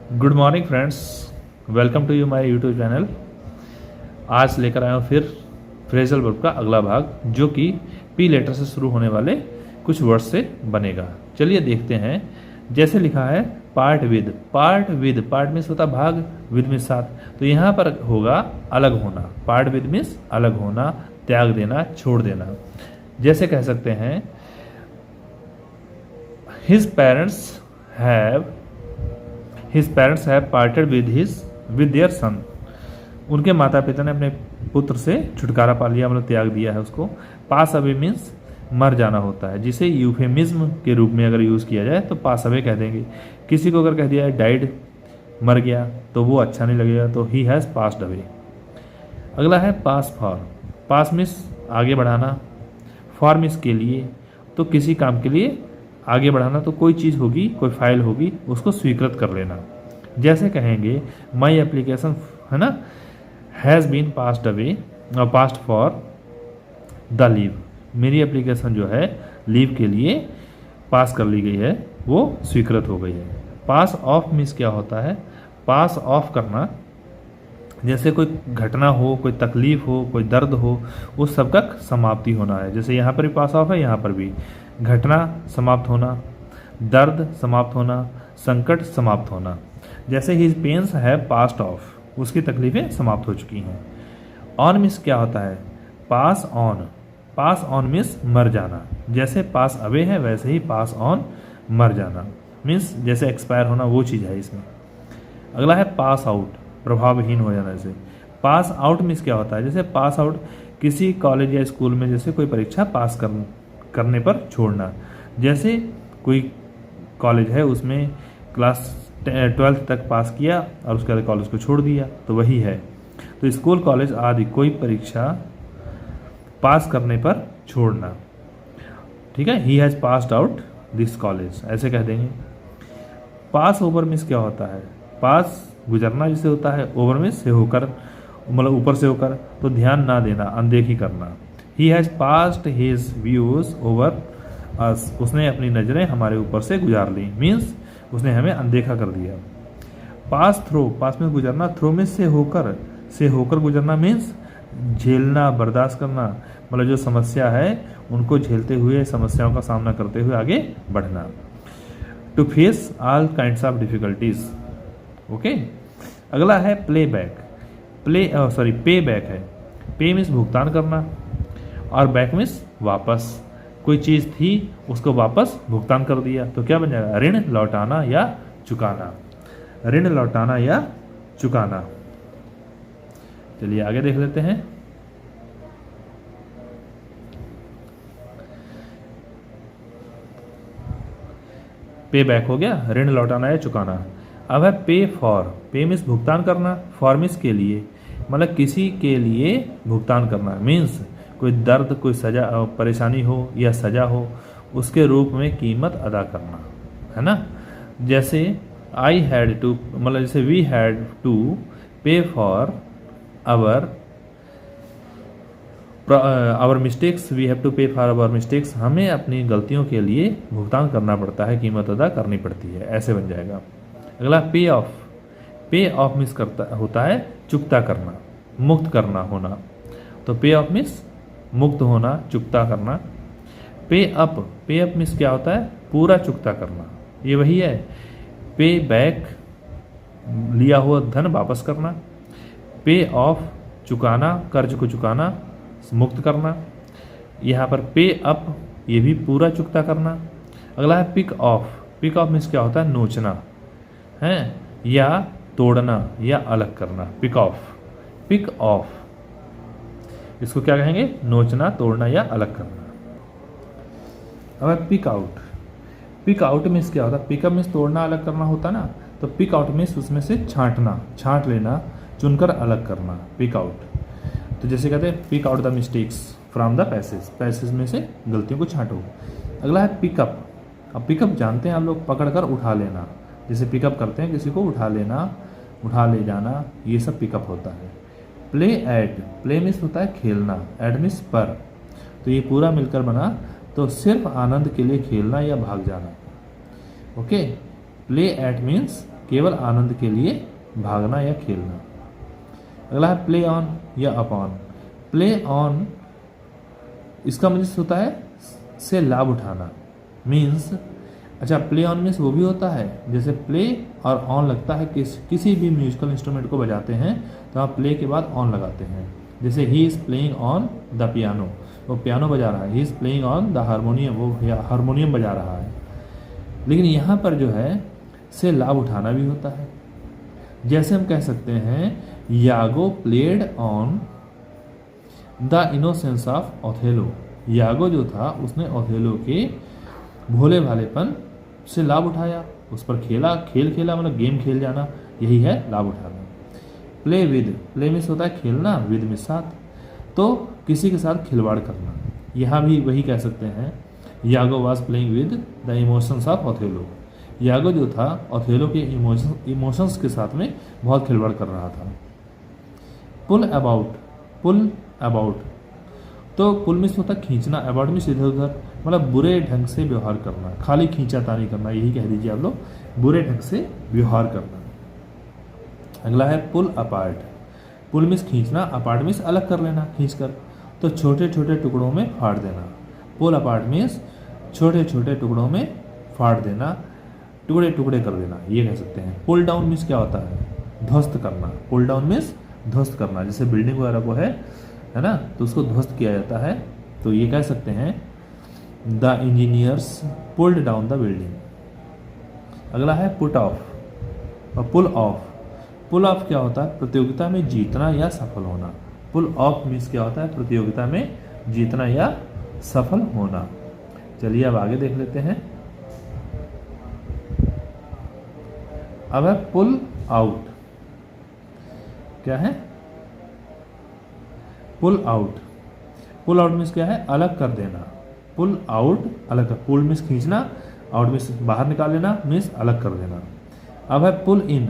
Good morning friends, welcome to you my YouTube channel. आज लेकर आया हूँ फिर फ्रेजल वर्ब का अगला भाग, जो कि पी लेटर से शुरू होने वाले कुछ वर्ड से बनेगा। चलिए देखते हैं। जैसे लिखा है पार्ट विद। पार्ट मीन्स होता भाग, विद मीन्स साथ। तो यहाँ पर होगा अलग होना। पार्ट विद मीन्स अलग होना, त्याग देना, छोड़ देना। जैसे कह सकते हैं his parents have parted with their son. उनके माता पिता ने अपने पुत्र से छुटकारा पा लिया, मतलब त्याग दिया है उसको। पास अवे मीन्स मर जाना होता है, जिसे यूफेमिज्म के रूप में अगर यूज़ किया जाए तो पास अवे कह देंगे। किसी को अगर कह दिया है डाइड, मर गया, तो वो अच्छा नहीं लगेगा, तो ही हैज़ पास्ड अवे। अगला है पास फॉर। पास मीन्स आगे बढ़ाना, फॉर मीन्स के लिए। तो किसी काम के लिए आगे बढ़ाना, तो कोई चीज़ होगी, कोई फाइल होगी, उसको स्वीकृत कर लेना। जैसे कहेंगे माई एप्लीकेशन, है ना, has been passed away, passed for the leave. मेरी एप्लीकेशन जो है लीव के लिए पास कर ली गई है, वो स्वीकृत हो गई है। पास ऑफ मीन्स क्या होता है? पास ऑफ करना, जैसे कोई घटना हो, कोई तकलीफ हो, कोई दर्द हो, उस सब का समाप्ति होना है। जैसे यहाँ पर भी पास ऑफ है, यहाँ पर भी घटना समाप्त होना, दर्द समाप्त होना, संकट समाप्त होना। जैसे हिज पेन्स है पास्ट ऑफ, उसकी तकलीफें समाप्त हो चुकी हैं। ऑन मीन्स क्या होता है? Pass on. Pass on means मर जाना। जैसे पास अवे है, वैसे ही पास ऑन मर जाना मीन्स जैसे एक्सपायर होना, वो चीज़ है इसमें। अगला है पास आउट, प्रभावहीन हो जाना। जैसे पास आउट मीन्स क्या होता है? जैसे पास आउट किसी कॉलेज या स्कूल में जैसे कोई परीक्षा पास करने पर छोड़ना। जैसे कोई कॉलेज है, उसमें क्लास 12th तक पास किया और उसके बाद कॉलेज को छोड़ दिया, तो वही है। तो स्कूल, कॉलेज आदि कोई परीक्षा पास करने पर छोड़ना। ठीक है, he has passed out this college, ऐसे कह देंगे। पास ओवर मीन्स क्या होता है? पास गुजरना जिसे होता है, ओवर मीन्स से होकर, मतलब ऊपर से होकर, तो ध्यान ना देना, अनदेखी करना। He has passed his views over us, उसने अपनी नज़रें हमारे ऊपर से गुजार ली, मीन्स उसने हमें अनदेखा कर दिया। पास थ्रो, पास में गुजरना, थ्रो में से होकर गुजरना मीन्स झेलना, बर्दाश्त करना, मतलब जो समस्या है उनको झेलते हुए, समस्याओं का सामना करते हुए आगे बढ़ना। To face all kinds of difficulties. Okay, अगला है प्ले बैक। पे बैक है। पे मीन्स भुगतान करना और बैक मीन्स वापस। कोई चीज़ थी, उसको वापस भुगतान कर दिया, तो क्या बन जाएगा? ऋण लौटाना या चुकाना। ऋण लौटाना या चुकाना। चलिए आगे देख लेते हैं। पे बैक हो गया, ऋण लौटाना या चुकाना। अब है पे फॉर। पे मीन्स भुगतान करना, फॉर मीन्स के लिए, मतलब किसी के लिए भुगतान करना। मीन्स कोई दर्द, कोई सजा, परेशानी हो या सजा हो, उसके रूप में कीमत अदा करना, है ना। जैसे आई हैड टू, मतलब जैसे we had to pay for our mistakes, we have to pay for our mistakes. हमें अपनी गलतियों के लिए भुगतान करना पड़ता है, कीमत अदा करनी पड़ती है, ऐसे बन जाएगा। अगला पे ऑफ। पे ऑफ मीन्स होता है चुकता करना, मुक्त करना, होना। तो पे ऑफ मीन्स मुक्त होना, चुकता करना। पे अप मीन्स क्या होता है? पूरा चुकता करना, ये वही है। पे बैक, लिया हुआ धन वापस करना। पे ऑफ, चुकाना, कर्ज को चुकाना, मुक्त करना। यहाँ पर पे अप, ये भी पूरा चुकता करना। अगला है pick off. Pick off means क्या होता है? नोचना है या तोड़ना या अलग करना। पिक ऑफ इसको क्या कहेंगे? नोचना, तोड़ना या अलग करना। अब pick out. Pick out means क्या होता है? पिकअप मीन्स तोड़ना, अलग करना होता ना, तो पिक आउट मीन्स उसमें से छांटना, छांट लेना, चुनकर अलग करना, पिक आउट। तो जैसे कहते हैं pick out the mistakes from the passage में से गलतियों को छांटो। अगला है पिकअप। अब पिकअप जानते हैं आप लोग, पकड़ कर उठा लेना। जैसे पिकअप करते हैं किसी को, उठा लेना, उठा ले जाना, ये सब पिकअप होता है। Play at. प्ले मीन्स होता है खेलना, एट मीन्स पर, तो ये पूरा मिलकर बना, तो सिर्फ आनंद के लिए खेलना या भाग जाना। ओके, प्ले एट मीन्स केवल आनंद के लिए भागना या खेलना। अगला है प्ले ऑन या अपॉन। प्ले ऑन इसका मतलब होता है से लाभ उठाना, मीन्स अच्छा प्ले ऑन मीन्स वो भी होता है जैसे प्ले और ऑन लगता है किसी भी म्यूजिकल इंस्ट्रूमेंट को बजाते हैं तो आप प्ले के बाद ऑन लगाते हैं। जैसे he is playing on the piano, वो पियानो बजा रहा है। He is playing on the harmonium, वो हारमोनियम बजा रहा है। लेकिन यहाँ पर जो है से लाभ उठाना भी होता है। जैसे हम कह सकते हैं Iago played on the innocence of Othello. Iago जो था उसने ओथेलो के भोले भालेपन से लाभ उठाया, उस पर खेल खेला मतलब गेम खेल जाना, यही है लाभ उठाना। प्ले विद, प्ले मिस होता है खेलना, विद मिस साथ, तो किसी के साथ खिलवाड़ करना। यहाँ भी वही कह सकते हैं Iago was playing with the emotions of Othello. Iago जो था ओथेलो के इमोशंस के साथ में बहुत खिलवाड़ कर रहा था। पुल अबाउट, पुल अबाउट तो पुल मिस होता है खींचना, अबाउट मिस इधर उधर मतलब बुरे ढंग से व्यवहार करना, खाली खींचातानी करना, यही कह दीजिए आप लोग, बुरे ढंग से व्यवहार करना। अगला है पुल अपार्ट। पुल मिस खींचना, अपार्ट मिस अलग कर लेना खींचकर, तो छोटे छोटे टुकड़ों में फाड़ देना। पुल अपार्ट मिस छोटे छोटे टुकड़ों में फाड़ देना, टुकड़े टुकड़े कर देना, ये कह सकते हैं। पुल डाउन मिस क्या होता है? ध्वस्त करना। पुल डाउन मिस ध्वस्त करना, जैसे बिल्डिंग वगैरह को है ना, तो उसको ध्वस्त किया जाता है, तो ये कह सकते हैं the engineers pulled down the building. अगला है पुट ऑफ और पुल ऑफ। पुल ऑफ क्या होता है? प्रतियोगिता में जीतना या सफल होना। पुल ऑफ मीन्स क्या होता है? प्रतियोगिता में जीतना या सफल होना। चलिए अब आगे देख लेते हैं। अब है पुल आउट। क्या है? Pull out. Pull out means क्या है? अलग कर देना। पुल आउट अलग कर, पुल मीन्स खींचना, आउट मीन्स बाहर निकाल लेना, मीन्स अलग कर देना। अब है पुल इन।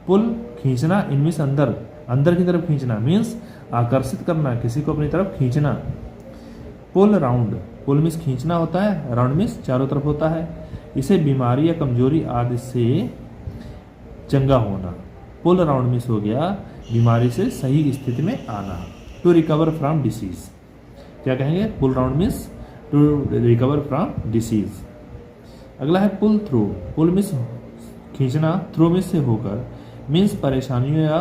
पुल खींचना, इन मीन्स अंदर, अंदर की तरफ खींचना, मीन्स आकर्षित करना, किसी को अपनी तरफ खींचना। पुल राउंड, पुल मीन्स खींचना होता है, राउंड मीन्स चारों तरफ होता है। इसे बीमारी या कमजोरी आदि से चंगा होना। पुल राउंड मीन्स हो गया बीमारी से सही स्थिति में आना, टू रिकवर फ्रॉम डिसीज। क्या कहेंगे? Pull round means to recover from disease. अगला है पुल थ्रू। पुल मीन्स खींचना, थ्रू मीन्स से होकर, मीन्स परेशानियों या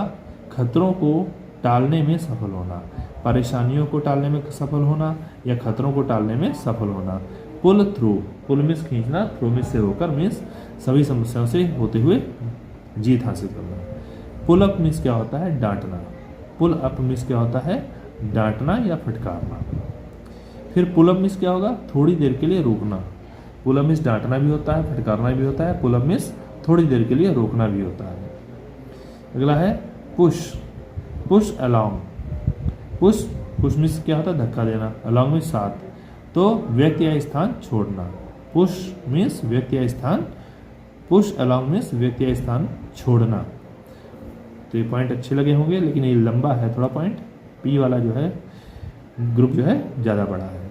खतरों को टालने में सफल होना। परेशानियों को टालने में सफल होना या खतरों को टालने में सफल होना। पुल थ्रू, पुल मीन्स खींचना, थ्रू मीन्स से होकर, मीन्स सभी समस्याओं से होते हुए जीत हासिल करना। पुल अप मीन्स क्या होता है? डांटना। पुल अप मीन्स क्या होता है? डांटना या फटकारना। फिर पुल अप मीन्स क्या होगा? थोड़ी देर के लिए रोकना। पुल अप मीन्स डांटना भी होता है, फटकारना भी होता है। पुल अप मीन्स थोड़ी देर के लिए रोकना भी होता है। अगला है push. Push along. Push, push means क्या होता है? धक्का देना, अलोंग मीन्स साथ, तो व्यक्ति या स्थान छोड़ना। पुश मीन्स व्यक्ति या स्थान, पुश अलोंग मीन्स व्यक्ति या स्थान छोड़ना। तो ये पॉइंट अच्छे लगे होंगे, लेकिन ये लंबा है थोड़ा पॉइंट, पी वाला जो है ग्रुप जो है ज़्यादा बड़ा है।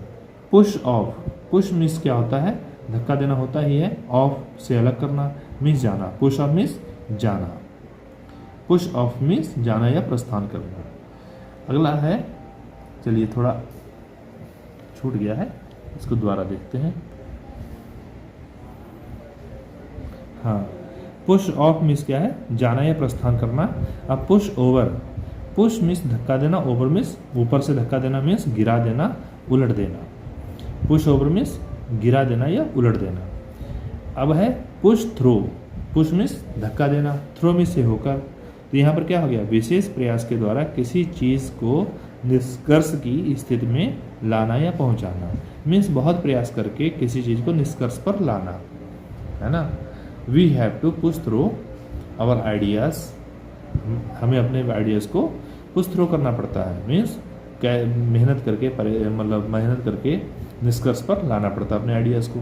Push of. पुश मीन्स क्या होता है? धक्का देना होता ही है, ऑफ से अलग करना, मीन्स जाना। पुश ऑफ मीन्स जाना। पुश ऑफ मीन्स जाना या प्रस्थान करना। अगला है, चलिए थोड़ा छूट गया है, इसको दोबारा देखते हैं। हाँ, पुश ऑफ मीन्स क्या है? जाना या प्रस्थान करना। अब पुश ओवर। पुश मीन्स धक्का देना, ओवर मीन्स ऊपर से धक्का देना, मीन्स गिरा देना, उलट देना। पुश ओवर मीन्स गिरा देना या उलट देना। अब है पुश थ्रू। पुश मीन्स धक्का देना, थ्रो मीन्स से होकर, तो यहाँ पर क्या हो गया? विशेष प्रयास के द्वारा किसी चीज़ को निष्कर्ष की स्थिति में लाना या पहुँचाना, मीन्स बहुत प्रयास करके किसी चीज़ को निष्कर्ष पर लाना, है ना। We have to push through our ideas. हमें अपने आइडियाज़ को पुश थ्रू करना पड़ता है, मीन्स मेहनत करके, मतलब मेहनत करके निष्कर्ष पर लाना पड़ता है अपने आइडियाज़ को।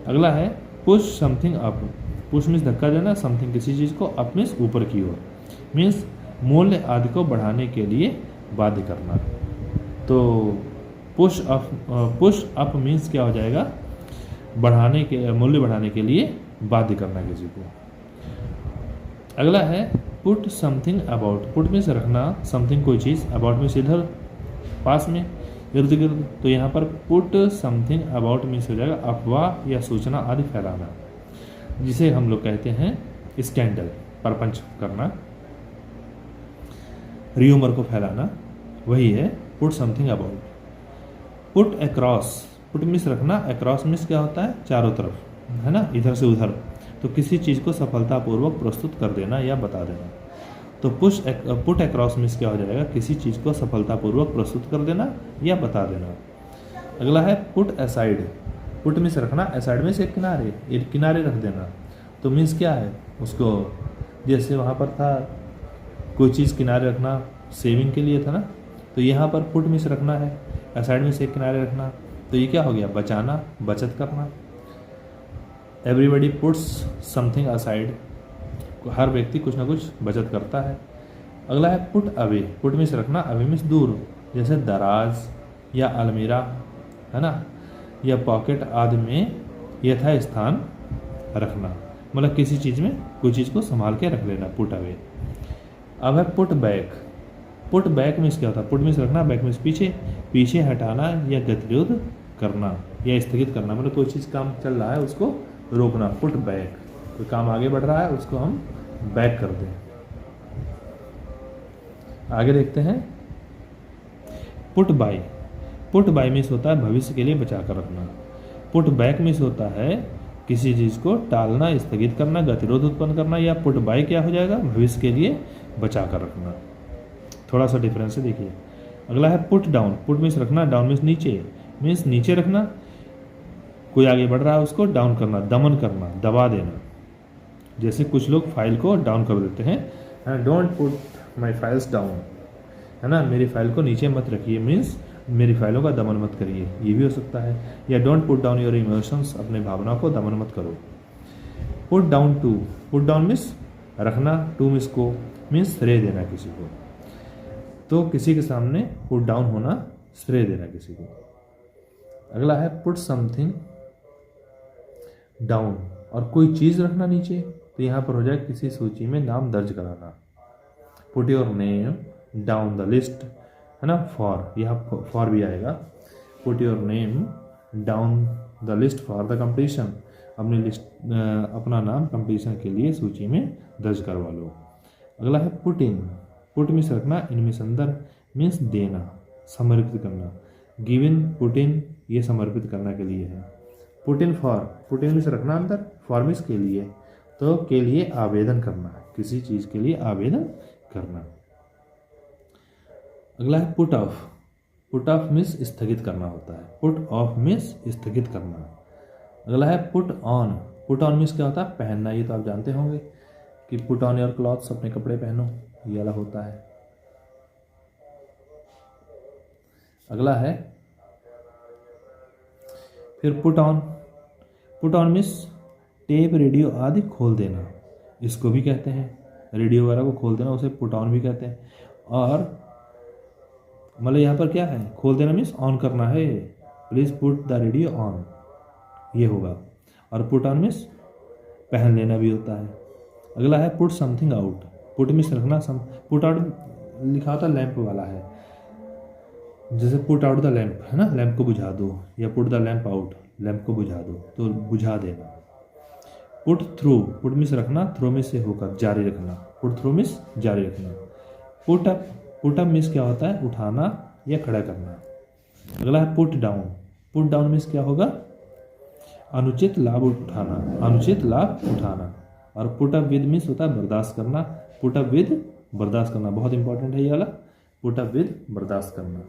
अगला है push something up. Push means धक्का देना, समथिंग किसी चीज़ को, अप मीन्स ऊपर की ओर, मीन्स मूल्य आदि को बढ़ाने के लिए बाध्य करना। तो पुश अप मीन्स क्या हो जाएगा? बढ़ाने के, मूल्य बढ़ाने के लिए बाध्य करना किसी को। अगला है put something about. Put means रखना, समथिंग कोई चीज़, अबाउट मीन्स इधर पास में, इर्द गिर्द। तो यहाँ पर पुट समथिंग अबाउट मीन्स हो जाएगा अफवाह या सूचना आदि फैलाना, जिसे हम लोग कहते हैं स्कैंडल, परपंच करना, र्यूमर को फैलाना, वही है put something about. Put across, put means रखना, अक्रॉस मीन्स क्या होता है, चारों तरफ, है ना, इधर से उधर। तो किसी चीज़ को सफलतापूर्वक प्रस्तुत कर देना या बता देना। तो पुट अक्रॉस मीन्स क्या हो जाएगा, किसी चीज़ को सफलतापूर्वक प्रस्तुत कर देना या बता देना। अगला है पुट असाइड। पुट मीन्स रखना, असाइड मीन्स एक किनारे रख देना। तो मीन्स क्या है, उसको जैसे वहाँ पर था कोई चीज़ किनारे रखना, सेविंग के लिए था ना, तो यहाँ पर पुट मीन्स रखना है, असाइड मीन्स एक किनारे रखना। तो ये क्या हो गया, बचाना, बचत करना। एवरीबडी पुट्स समथिंग असाइड, हर व्यक्ति कुछ ना कुछ बचत करता है। अगला है पुट अवे। पुट मीन्स रखना, अवे मीन्स दूर, जैसे दराज या अलमीरा, है ना, या पॉकेट आदि में यथा स्थान रखना, मतलब किसी चीज़ में कोई चीज़ को संभाल के रख लेना, पुट अवे। अब है put back. Put back means क्या होता है, पुट मीन्स रखना, बैक मीन्स पीछे, पीछे हटाना या गतिरोध करना या स्थगित करना, मतलब कोई चीज़ काम चल रहा है उसको रोकना, पुट बैक। कोई काम आगे बढ़ रहा है उसको हम बैक कर दें। आगे देखते हैं put buy. Put buy means होता है भविष्य के लिए बचा कर रखना। पुट बैक मीन्स होता है किसी चीज़ को टालना, स्थगित करना, गतिरोध उत्पन्न करना, या पुट बाय क्या हो जाएगा, भविष्य के लिए बचा कर रखना। थोड़ा सा डिफरेंस है, देखिए। अगला है पुट डाउन। पुट मीन्स रखना, डाउन मीन्स नीचे, मीन्स नीचे रखना, कोई आगे बढ़ रहा है उसको डाउन करना, दमन करना, दबा देना। जैसे कुछ लोग फाइल को डाउन कर देते हैं, don't put my files down, है ना, मेरी फाइल को नीचे मत रखिए, मीन्स मेरी फाइलों का दमन मत करिए, ये भी हो सकता है। या don't put down your emotions, अपने भावनाओं को दमन मत करो। Put down to. Put down means रखना, टू मीन्स को, मीन्स श्रेय देना किसी को। तो किसी के सामने पुट डाउन होना, श्रेय देना किसी को। अगला है पुट समथिंग डाउन, और कोई चीज़ रखना नीचे। तो यहाँ पर हो जाए किसी सूची में नाम दर्ज कराना। Put your name down the list, है ना, फॉर, यहाँ फॉर भी आएगा। Put your name down the list for the completion, अपनी लिस्ट, अपना नाम कंप्लीशन के लिए सूची में दर्ज करवा लो। अगला है पुट इन। पुट मीन्स रखना, इन मीन्स अंदर, मीन्स देना, समर्पित करना। गिवन, पुट इन, ये समर्पित करना के लिए है। Put in for. Put in means रखना अंदर, फॉर मीन्स के लिए, तो के लिए आवेदन करना, किसी चीज़ के लिए आवेदन करना। अगला है put off. Put off means स्थगित करना होता है, पुट ऑफ मीन्स स्थगित करना। अगला है put on. Put on means क्या होता है, पहनना, ये तो आप जानते होंगे कि पुट ऑन योर क्लॉथ्स, अपने कपड़े पहनो, ये वाला होता है। अगला है फिर put on. Put on means tape, radio आदि खोल देना, इसको भी कहते हैं, रेडियो वगैरह को खोल देना, उसे पुट ऑन भी कहते हैं। और मतलब यहाँ पर क्या है, खोल देना मीन्स ऑन करना है, please put the radio on, ये होगा। और पुट ऑन मीन्स पहन लेना भी होता है। अगला है put something out. Put means रखना, पुट आउट लिखा होता लैंप वाला है, जैसे पुट आउट द लैंप, है ना, लैंप को बुझा दो, या put the lamp out, lamp को बुझा दो, तो बुझा देना। Put through. पुट मीन्स रखना, थ्रो मीन्स से होकर, जारी रखना, पुट थ्रू मीन्स जारी रखना। Put up. Put up means क्या होता है, उठाना या खड़ा करना। अगला है put down. Put down means क्या होगा, अनुचित लाभ उठाना, अनुचित लाभ उठाना। और पुट अप विद मीन्स होता है बर्दाश्त करना, पुट अप विद बर्दाश्त करना, बहुत इंपॉर्टेंट है ये वाला, पुट अप विद बर्दाश्त करना।